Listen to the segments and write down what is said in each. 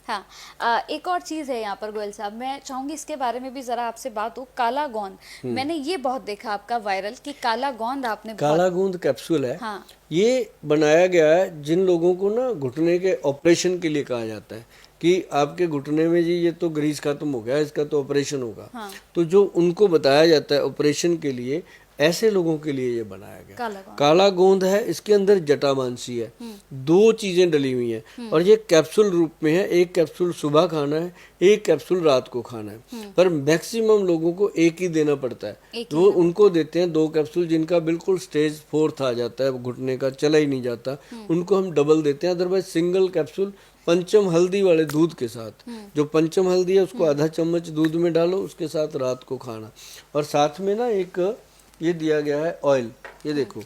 हाँ, एक और चीज़ है यहाँ पर गोयल साहब, मैं चाहूंगी इसके बारे में भी जरा आपसे बात हो। काला गोंद, मैंने ये बहुत देखा आपका वायरल कि काला गोंद आपने काला बहुत। गूंद कैप्सूल है। हाँ। ये बनाया गया है जिन लोगों को ना घुटने के ऑपरेशन के लिए कहा जाता है कि आपके घुटने में जी ये तो ग्रीस खत्म हो गया, इसका तो ऑपरेशन होगा। हाँ। तो जो उनको बताया जाता है ऑपरेशन के लिए, ऐसे लोगों के लिए ये बनाया गया। काला गोंद। काला गोंद है, इसके अंदर जटामांसी है, दो चीजें डली हुई हैं और ये कैप्सूल रूप में है। एक कैप्सूल सुबह खाना है, एक कैप्सूल रात को खाना है, पर मैक्सिमम लोगों को एक ही देना पड़ता है। एक तो वो उनको देते हैं 2 कैप्सूल, जिनका बिल्कुल स्टेज 4 आ जाता है, घुटने का चला ही नहीं जाता, उनको हम डबल देते हैं। अदरवाइज सिंगल कैप्सूल पंचम हल्दी वाले दूध के साथ, जो पंचम हल्दी है उसको आधा चम्मच दूध में डालो, उसके साथ रात को खाना। और साथ में ना एक ये दिया गया है ऑयल, ये देखो,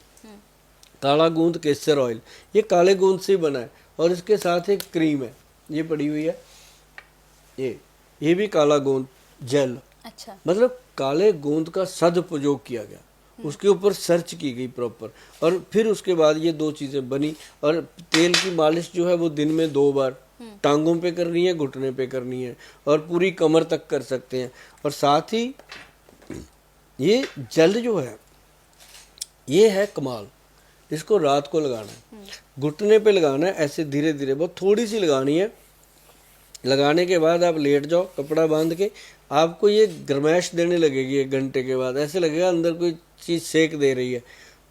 काला गोंद केसर ऑयल, ये काले गोंद से ही बना है। और इसके साथ एक क्रीम है, ये पड़ी हुई है, ये भी काला गोंद जेल। अच्छा। मतलब काले गोंद का सदुपयोग किया गया, उसके ऊपर सर्च की गई प्रॉपर, और फिर उसके बाद ये 2 चीजें बनी। और तेल की मालिश जो है वो दिन में 2 बार टांगों पे करनी है, घुटने पे करनी है, और पूरी कमर तक कर सकते हैं। और साथ ही ये जेल जो है ये है कमाल, इसको रात को लगाना है, घुटने पे लगाना है, ऐसे धीरे धीरे, बहुत थोड़ी सी लगानी है। लगाने के बाद आप लेट जाओ कपड़ा बांध के, आपको ये गर्माइश देने लगेगी 1 घंटे के बाद, ऐसे लगेगा अंदर कोई चीज़ सेक दे रही है।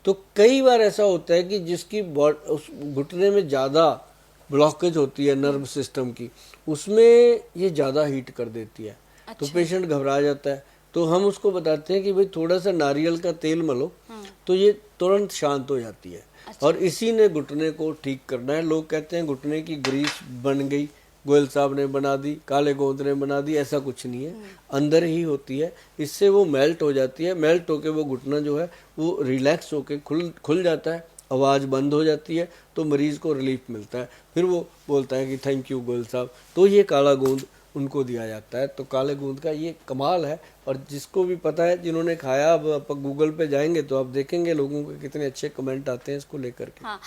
तो कई बार ऐसा होता है कि जिसकी उस घुटने में ज़्यादा ब्लॉकेज होती है नर्व सिस्टम की, उसमें ये ज़्यादा हीट कर देती है। तो पेशेंट घबरा जाता है, तो हम उसको बताते हैं कि भाई थोड़ा सा नारियल का तेल मलो, तो ये तुरंत शांत हो जाती है। और इसी ने घुटने को ठीक करना है। लोग कहते हैं घुटने की ग्रीस बन गई, गोयल साहब ने बना दी, काले गोंद ने बना दी, ऐसा कुछ नहीं है, अंदर ही होती है। इससे वो मेल्ट हो जाती है, मेल्ट होके वो घुटना जो है वो रिलैक्स होके खुल जाता है, आवाज़ बंद हो जाती है, तो मरीज को रिलीफ मिलता है। फिर वो बोलता है कि थैंक यू गोयल साहब। तो ये काला गोंद उनको दिया जाता है। तो काले गोंद का ये कमाल है, और जिसको भी पता है, जिन्होंने खाया, अब आप गूगल पे जाएंगे तो आप देखेंगे लोगों के कितने अच्छे कमेंट आते हैं इसको लेकर के। हाँ,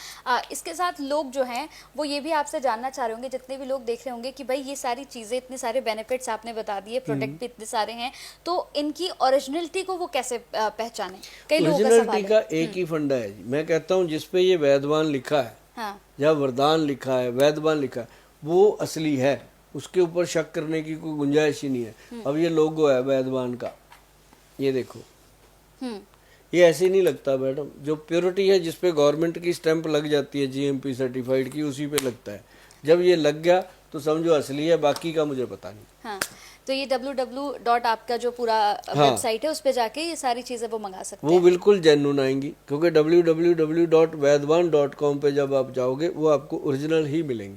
इसके साथ लोग जो हैं वो ये भी आपसे जानना चाह रहे होंगे, जितने भी लोग देख रहे होंगे, कि भाई ये सारी चीज़ें, इतने सारे बेनिफिट्स आपने बता दिए, प्रोडक्ट भी इतने सारे हैं, तो इनकी ओरिजिनलिटी को वो कैसे पहचाने? कई लोगों का सवाल ओरिजिनलिटी का एक ही फंडा है जी। मैं कहता हूँ जिसपे ये वैद्यवान लिखा है, हाँ। या वरदान लिखा है, वैद्यवान लिखा है, वो असली है, उसके ऊपर शक करने की कोई गुंजाइश ही नहीं है। अब ये लोगो है वैद्यवान का, ये देखो, ये ऐसे ही नहीं लगता मैडम। जो प्योरिटी है, जिसपे गवर्नमेंट की स्टैंप लग जाती है जीएमपी सर्टिफाइड की, उसी पे लगता है। जब ये लग गया तो समझो असली है, बाकी का मुझे पता नहीं। हाँ, तो ये www. आपका जो पूरा वेबसाइट है, उस पे जाके ये सारी चीजें वो मंगा सकते वो हैं। बिल्कुल जेन्युइन आएंगी, क्योंकि www.vaidwan.com पे जब आप जाओगे वो आपको ओरिजिनल ही मिलेंगी।